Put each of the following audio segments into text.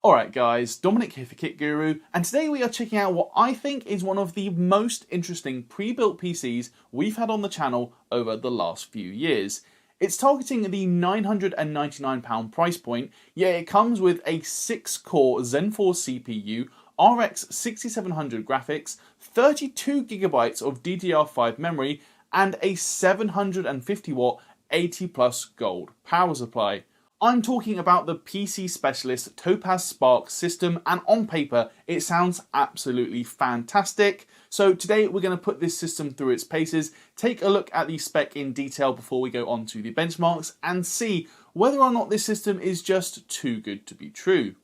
Alright guys, Dominic here for KitGuru, and today we are checking out what I think is one of the most interesting pre-built PCs we've had on the channel over the last few years. It's targeting the £999 price point, yet it comes with a 6-core Zen 4 CPU, RX 6700 graphics, 32GB of DDR5 memory, and a 750 watt 80 plus gold power supply. I'm talking about the PCSpecialist Topaz Spark system, and on paper it sounds absolutely fantastic. So today we're going to put this system through its paces, take a look at the spec in detail before we go on to the benchmarks, and see whether or not this system is just too good to be true.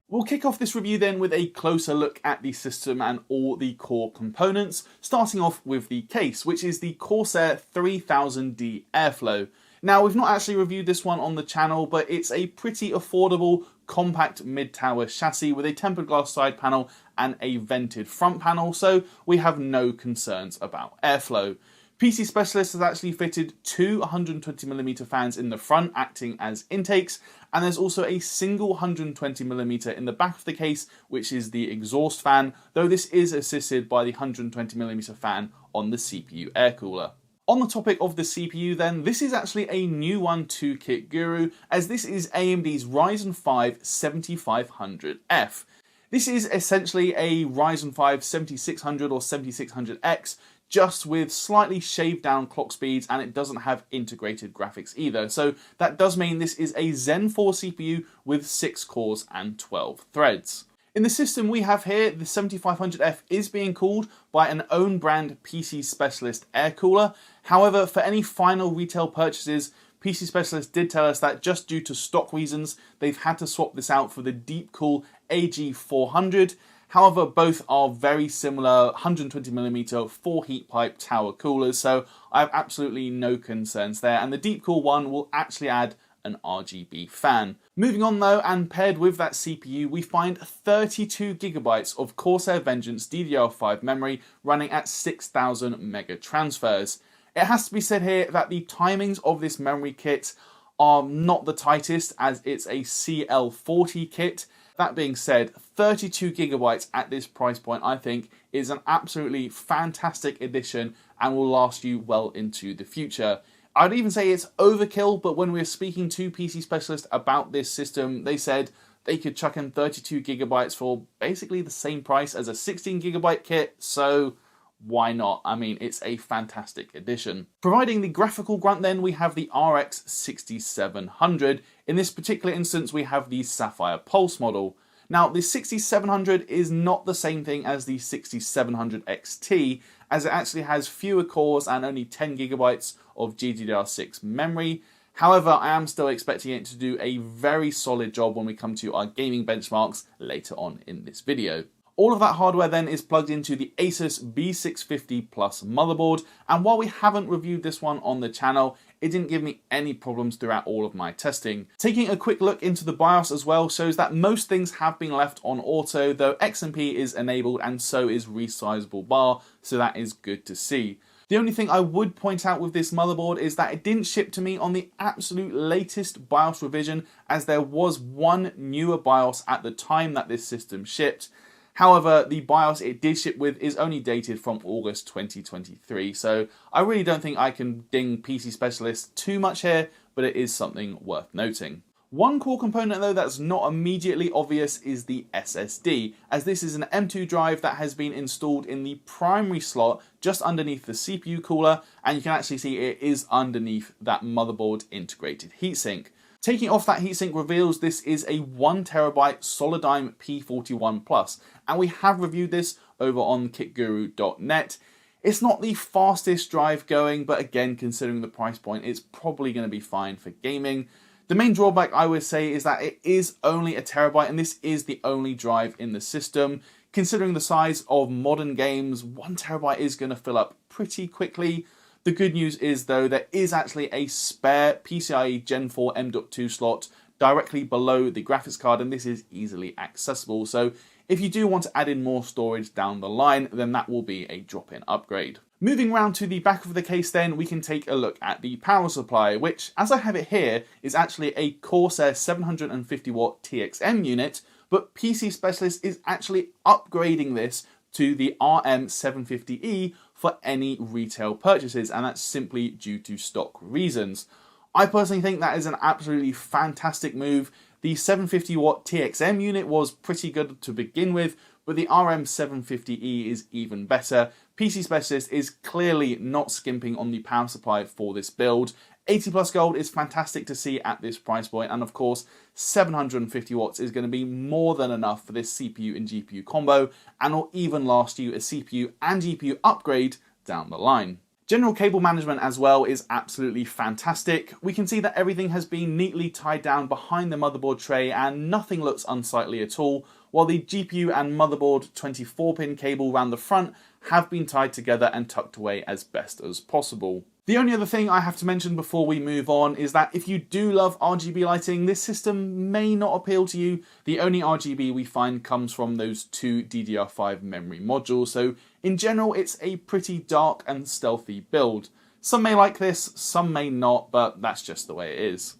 We'll kick off this review then with a closer look at the system and all the core components, starting off with the case, which is the Corsair 3000D Airflow. Now, we've not actually reviewed this one on the channel, but it's a pretty affordable, compact mid-tower chassis with a tempered glass side panel and a vented front panel, so we have no concerns about airflow. PCSpecialist has actually fitted two 120mm fans in the front, acting as intakes, and there's also a single 120mm in the back of the case, which is the exhaust fan, though this is assisted by the 120mm fan on the CPU air cooler. On the topic of the CPU then, this is actually a new one to KitGuru, as this is AMD's Ryzen 5 7500F. This is essentially a Ryzen 5 7600 or 7600X, just with slightly shaved down clock speeds, and it doesn't have integrated graphics either. So that does mean this is a Zen 4 CPU with 6 cores and 12 threads. In the system we have here, the 7500F is being cooled by an own brand PCSpecialist air cooler. However, for any final retail purchases, PCSpecialist did tell us that just due to stock reasons, they've had to swap this out for the Deepcool AG400. However, both are very similar 120mm 4 heat pipe tower coolers, so I have absolutely no concerns there, and the Deepcool one will actually add an RGB fan. Moving on though, and paired with that CPU, we find 32GB of Corsair Vengeance DDR5 memory running at 6000 mega transfers. It has to be said here that the timings of this memory kit are not the tightest, as it's a CL40 kit. That being said, 32GB at this price point I think is an absolutely fantastic addition and will last you well into the future. I'd even say it's overkill, but when we were speaking to PCSpecialist about this system, they said they could chuck in 32GB for basically the same price as a 16GB kit, so why not? I mean, it's a fantastic addition. Providing the graphical grunt then, we have the RX 6700. In this particular instance, we have the Sapphire Pulse model. Now, the 6700 is not the same thing as the 6700 XT, as it actually has fewer cores and only 10GB of GDDR6 memory. However, I am still expecting it to do a very solid job when we come to our gaming benchmarks later on in this video. All of that hardware then is plugged into the Asus B650 Plus motherboard, and while we haven't reviewed this one on the channel, it didn't give me any problems throughout all of my testing. Taking a quick look into the BIOS as well shows that most things have been left on auto, though XMP is enabled and so is resizable bar, so that is good to see. The only thing I would point out with this motherboard is that it didn't ship to me on the absolute latest BIOS revision, as there was one newer BIOS at the time that this system shipped. However, the BIOS it did ship with is only dated from August 2023, so I really don't think I can ding PCSpecialist too much here, but it is something worth noting. One core component though that's not immediately obvious is the SSD, as this is an M2 drive that has been installed in the primary slot just underneath the CPU cooler, and you can actually see it is underneath that motherboard integrated heatsink. Taking off that heatsink reveals this is a 1TB Solidigm P41 Plus, and we have reviewed this over on KitGuruTech. It's not the fastest drive going, but again, considering the price point, it's probably going to be fine for gaming. The main drawback I would say is that it is only a terabyte, and this is the only drive in the system. Considering the size of modern games, 1TB is going to fill up pretty quickly. The good news is though, there is actually a spare PCIe Gen 4 M.2 slot directly below the graphics card, and this is easily accessible. So if you do want to add in more storage down the line, then that will be a drop-in upgrade. Moving round to the back of the case then, we can take a look at the power supply, which, as I have it here, is actually a Corsair 750 watt TXM unit, but PC Specialist is actually upgrading this to the RM750E for any retail purchases, and that's simply due to stock reasons. I personally think that is an absolutely fantastic move. The 750 watt TXM unit was pretty good to begin with, but the RM750E is even better. PC Specialist is clearly not skimping on the power supply for this build. 80 plus gold is fantastic to see at this price point, and of course 750 watts is going to be more than enough for this CPU and GPU combo, and will even last you a CPU and GPU upgrade down the line. General cable management as well is absolutely fantastic. We can see that everything has been neatly tied down behind the motherboard tray and nothing looks unsightly at all, while the GPU and motherboard 24-pin cable around the front have been tied together and tucked away as best as possible. The only other thing I have to mention before we move on is that if you do love RGB lighting, this system may not appeal to you. The only RGB we find comes from those two DDR5 memory modules, so in general it's a pretty dark and stealthy build. Some may like this, some may not, but that's just the way it is.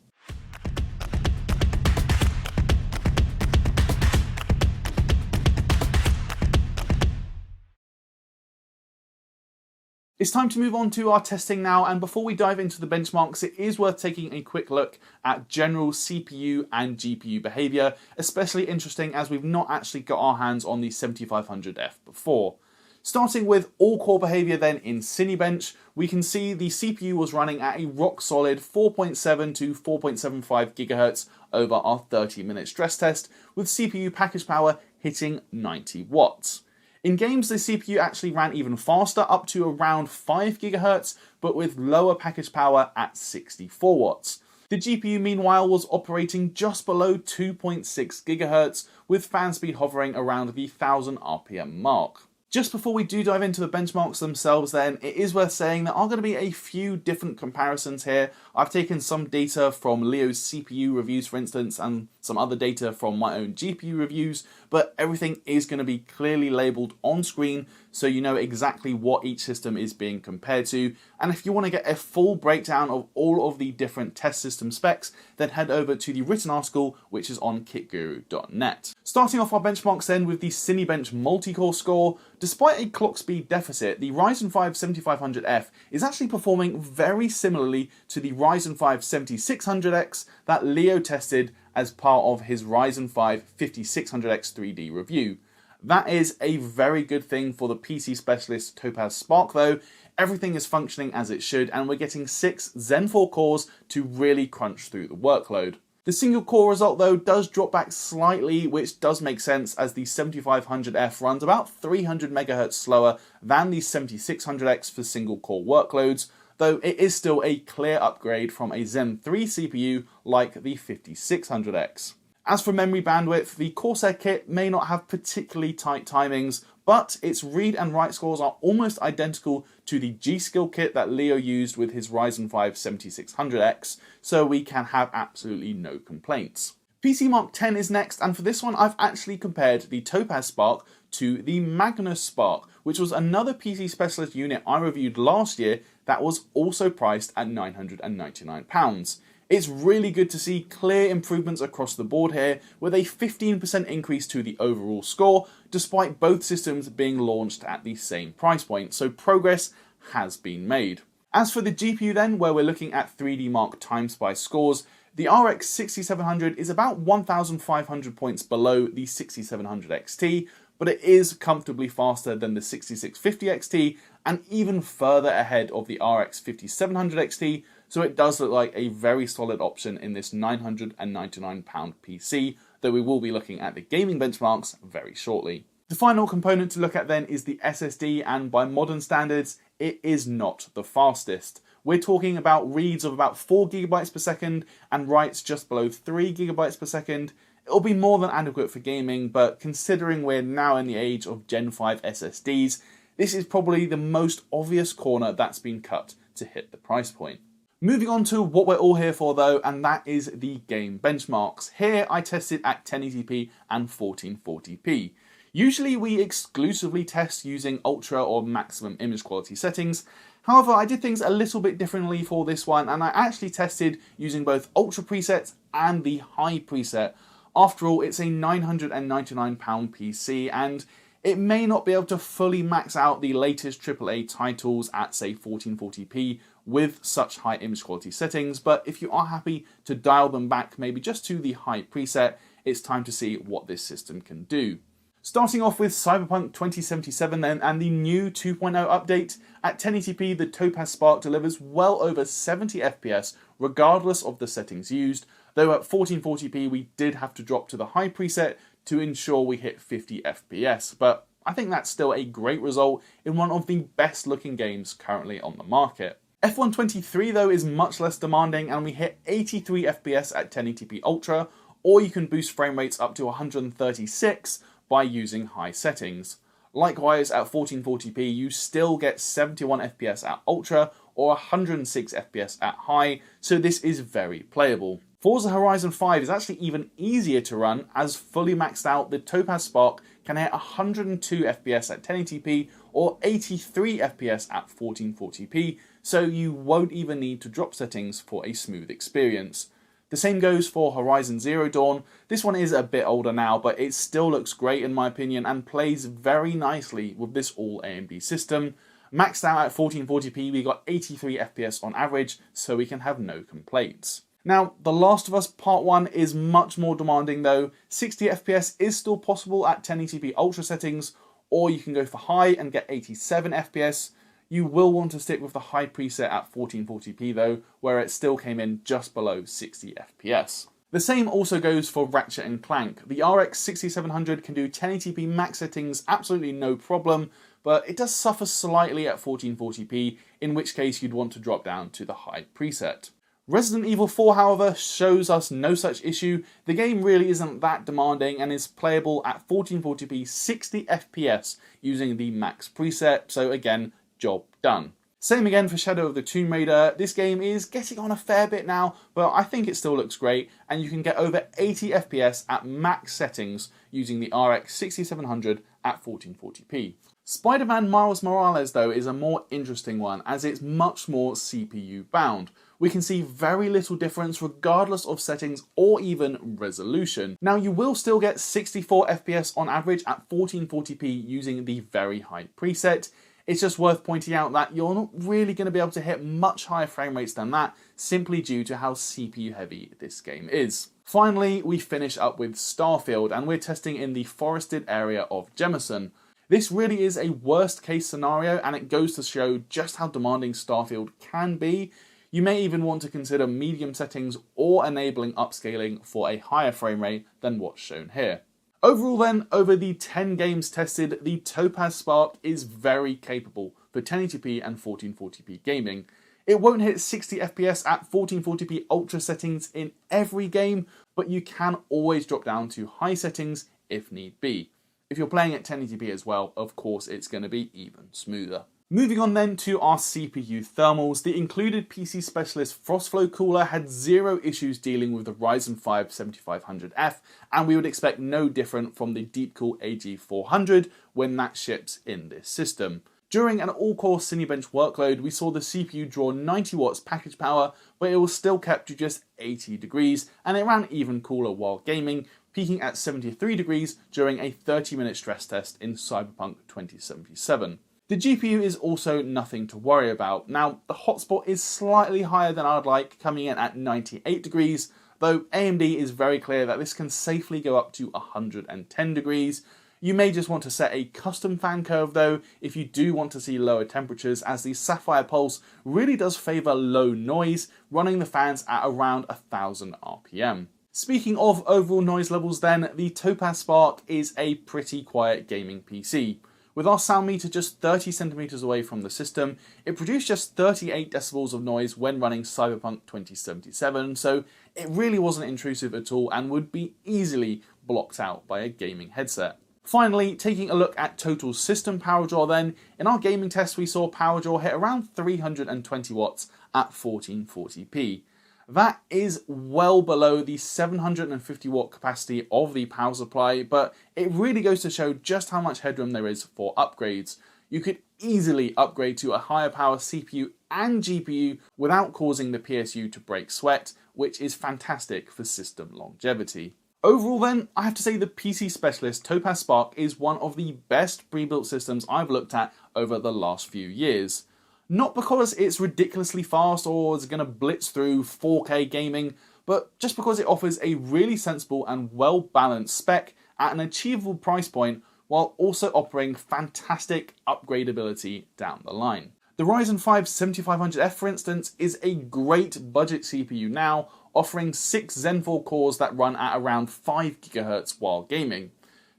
It's time to move on to our testing now, and before we dive into the benchmarks, it is worth taking a quick look at general CPU and GPU behaviour, especially interesting as we've not actually got our hands on the 7500F before. Starting with all-core behaviour then in Cinebench, we can see the CPU was running at a rock-solid 4.7 to 4.75 GHz over our 30-minute stress test, with CPU package power hitting 90 watts. In games, the CPU actually ran even faster, up to around 5 GHz, but with lower package power at 64 watts. The GPU meanwhile was operating just below 2.6 GHz, with fan speed hovering around the 1000 RPM mark. Just before we do dive into the benchmarks themselves then, it is worth saying there are going to be a few different comparisons here. I've taken some data from Leo's CPU reviews, for instance, and some other data from my own GPU reviews, but everything is going to be clearly labelled on screen so you know exactly what each system is being compared to. And if you want to get a full breakdown of all of the different test system specs, then head over to the written article, which is on KitGuruTech. Starting off our benchmarks then with the Cinebench multi-core score. Despite a clock speed deficit, the Ryzen 5 7500F is actually performing very similarly to the Ryzen 5 7600X that Leo tested as part of his Ryzen 5 5600X 3D review. That is a very good thing for the PC Specialist Topaz Spark though. Everything is functioning as it should, and we're getting 6 Zen 4 cores to really crunch through the workload. The single core result though does drop back slightly, which does make sense as the 7500F runs about 300 MHz slower than the 7600X for single core workloads, though it is still a clear upgrade from a Zen 3 CPU like the 5600X. As for memory bandwidth, the Corsair kit may not have particularly tight timings, but its read and write scores are almost identical to the G-Skill kit that Leo used with his Ryzen 5 7600X, so we can have absolutely no complaints. PC Mark 10 is next, and for this one I've actually compared the Topaz Spark to the Magnus Spark, which was another PC Specialist unit I reviewed last year that was also priced at £999. It's really good to see clear improvements across the board here, with a 15% increase to the overall score, despite both systems being launched at the same price point, so progress has been made. As for the GPU then, where we're looking at 3D Mark TimeSpice scores, the RX 6700 is about 1,500 points below the 6700 XT, but it is comfortably faster than the 6650 XT and even further ahead of the RX 5700 XT, so it does look like a very solid option in this £999 PC, though we will be looking at the gaming benchmarks very shortly. The final component to look at then is the SSD, and by modern standards, it is not the fastest. We're talking about reads of about 4 GB per second and writes just below 3 GB per second. It'll be more than adequate for gaming, but considering we're now in the age of Gen 5 SSDs, this is probably the most obvious corner that's been cut to hit the price point. Moving on to what we're all here for though, and that is the game benchmarks. Here I tested at 1080p and 1440p. Usually we exclusively test using ultra or maximum image quality settings. However, I did things a little bit differently for this one, and I actually tested using both ultra presets and the high preset. After all, it's a £999 PC, and it may not be able to fully max out the latest AAA titles at say 1440p with such high image quality settings, but if you are happy to dial them back maybe just to the high preset, it's time to see what this system can do. Starting off with Cyberpunk 2077 then, and the new 2.0 update. At 1080p, the Topaz Spark delivers well over 70 FPS regardless of the settings used, though at 1440p we did have to drop to the high preset to ensure we hit 50 FPS, but I think that's still a great result in one of the best looking games currently on the market. F123 though is much less demanding, and we hit 83 FPS at 1080p Ultra, or you can boost frame rates up to 136 by using high settings. Likewise, at 1440p you still get 71 FPS at Ultra or 106 FPS at high, so this is very playable. Forza Horizon 5 is actually even easier to run, as fully maxed out the Topaz Spark can hit 102 FPS at 1080p or 83 FPS at 1440p, so you won't even need to drop settings for a smooth experience. The same goes for Horizon Zero Dawn. This one is a bit older now, but it still looks great in my opinion and plays very nicely with this all AMD system. Maxed out at 1440p we got 83 FPS on average, so we can have no complaints. Now, The Last of Us Part 1 is much more demanding though. 60 FPS is still possible at 1080p Ultra settings, or you can go for high and get 87 FPS. You will want to stick with the high preset at 1440p though, where it still came in just below 60 FPS. The same also goes for Ratchet & Clank. The RX 6700 can do 1080p max settings absolutely no problem, but it does suffer slightly at 1440p, in which case you'd want to drop down to the high preset. Resident Evil 4, however, shows us no such issue. The game really isn't that demanding and is playable at 1440p 60 FPS using the max preset, so again, job done. Same again for Shadow of the Tomb Raider. This game is getting on a fair bit now, but I think it still looks great, and you can get over 80 FPS at max settings using the RX 6700 at 1440p. Spider-Man Miles Morales though is a more interesting one, as it's much more CPU bound. We can see very little difference regardless of settings or even resolution. Now you will still get 64 FPS on average at 1440p using the very high preset. It's just worth pointing out that you're not really going to be able to hit much higher frame rates than that, simply due to how CPU heavy this game is. Finally, we finish up with Starfield, and we're testing in the forested area of Jemison. This really is a worst case scenario, and it goes to show just how demanding Starfield can be. You may even want to consider medium settings or enabling upscaling for a higher frame rate than what's shown here. Overall then, over the 10 games tested, the Topaz Spark is very capable for 1080p and 1440p gaming. It won't hit 60 FPS at 1440p Ultra settings in every game, but you can always drop down to high settings if need be. If you're playing at 1080p as well, of course it's going to be even smoother. Moving on then to our CPU thermals, the included PCSpecialist Frostflow cooler had zero issues dealing with the Ryzen 5 7500F, and we would expect no different from the Deepcool AG400 when that ships in this system. During an all-core Cinebench workload, we saw the CPU draw 90 watts package power, but it was still kept to just 80 degrees, and it ran even cooler while gaming, peaking at 73 degrees during a 30-minute stress test in Cyberpunk 2077. The GPU is also nothing to worry about. Now, the hotspot is slightly higher than I'd like, coming in at 98 degrees, though AMD is very clear that this can safely go up to 110 degrees. You may just want to set a custom fan curve though, if you do want to see lower temperatures, as the Sapphire Pulse really does favour low noise, running the fans at around 1000 RPM. Speaking of overall noise levels then, the Topaz Spark is a pretty quiet gaming PC. With our sound meter just 30 centimeters away from the system, it produced just 38 decibels of noise when running Cyberpunk 2077, so it really wasn't intrusive at all and would be easily blocked out by a gaming headset. Finally, taking a look at total system power draw then, in our gaming test we saw power draw hit around 320 watts at 1440p. That is well below the 750 watt capacity of the power supply, but it really goes to show just how much headroom there is for upgrades. You could easily upgrade to a higher power CPU and GPU without causing the PSU to break sweat, which is fantastic for system longevity. Overall then, I have to say the PCSpecialist Topaz Spark is one of the best pre-built systems I've looked at over the last few years. Not because it's ridiculously fast or is going to blitz through 4K gaming, but just because it offers a really sensible and well-balanced spec at an achievable price point while also offering fantastic upgradability down the line. The Ryzen 5 7500F, for instance, is a great budget CPU now, offering 6 Zen 4 cores that run at around 5 GHz while gaming.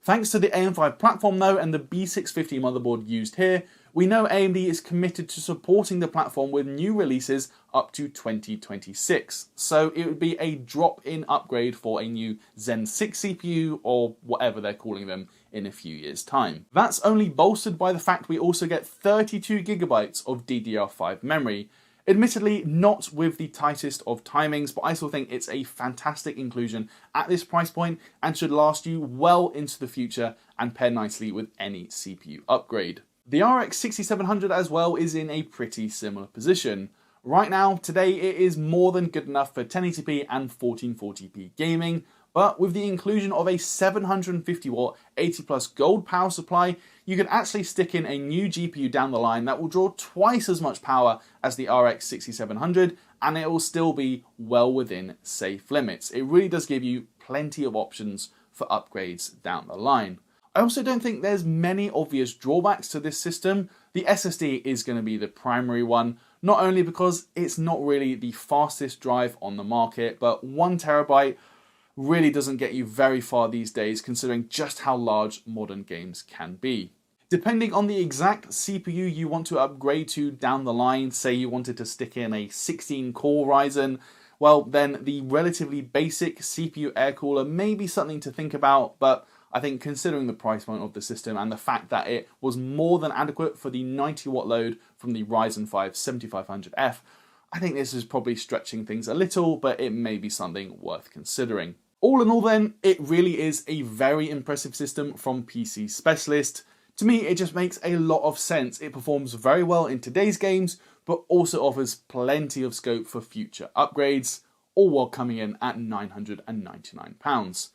Thanks to the AM5 platform though and the B650 motherboard used here, we know AMD is committed to supporting the platform with new releases up to 2026, so it would be a drop-in upgrade for a new Zen 6 CPU or whatever they're calling them in a few years' time. That's only bolstered by the fact we also get 32GB of DDR5 memory. Admittedly, not with the tightest of timings, but I still think it's a fantastic inclusion at this price point and should last you well into the future and pair nicely with any CPU upgrade. The RX 6700 as well is in a pretty similar position. Right now, today it is more than good enough for 1080p and 1440p gaming, but with the inclusion of a 750 watt 80 plus gold power supply, you could actually stick in a new GPU down the line that will draw twice as much power as the RX 6700, and it will still be well within safe limits. It really does give you plenty of options for upgrades down the line. I also don't think there's many obvious drawbacks to this system. The SSD is going to be the primary one, not only because it's not really the fastest drive on the market, but 1TB really doesn't get you very far these days considering just how large modern games can be. Depending on the exact CPU you want to upgrade to down the line, say you wanted to stick in a 16-core Ryzen, well then the relatively basic CPU air cooler may be something to think about, but I think considering the price point of the system and the fact that it was more than adequate for the 90 watt load from the Ryzen 5 7500F, I think this is probably stretching things a little, but it may be something worth considering. All in all then, it really is a very impressive system from PCSpecialist. To me, it just makes a lot of sense. It performs very well in today's games, but also offers plenty of scope for future upgrades, all while coming in at £999.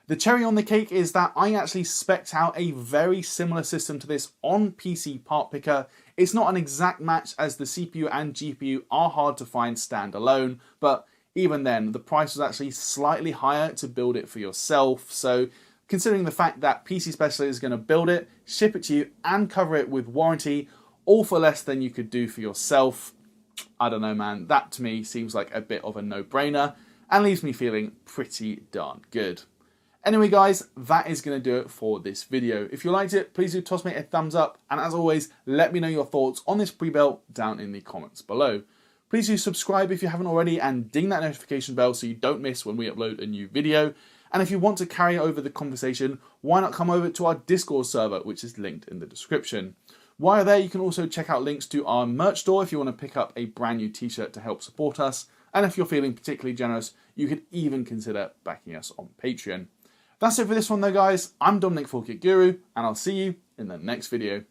The cherry on the cake is that I actually spec'd out a very similar system to this on PC Part Picker. It's not an exact match as the CPU and GPU are hard to find standalone, but even then, the price was actually slightly higher to build it for yourself. So considering the fact that PCSpecialist is going to build it, ship it to you and cover it with warranty, all for less than you could do for yourself, I don't know man, that to me seems like a bit of a no-brainer and leaves me feeling pretty darn good. Anyway guys, that is going to do it for this video. If you liked it, please do toss me a thumbs up, and as always, let me know your thoughts on this pre-built down in the comments below. Please do subscribe if you haven't already and ding that notification bell so you don't miss when we upload a new video. And if you want to carry over the conversation, why not come over to our Discord server, which is linked in the description. While there, you can also check out links to our merch store if you want to pick up a brand new t-shirt to help support us. And if you're feeling particularly generous, you could even consider backing us on Patreon. That's it for this one though guys. I'm Dominic for KitGuru, and I'll see you in the next video.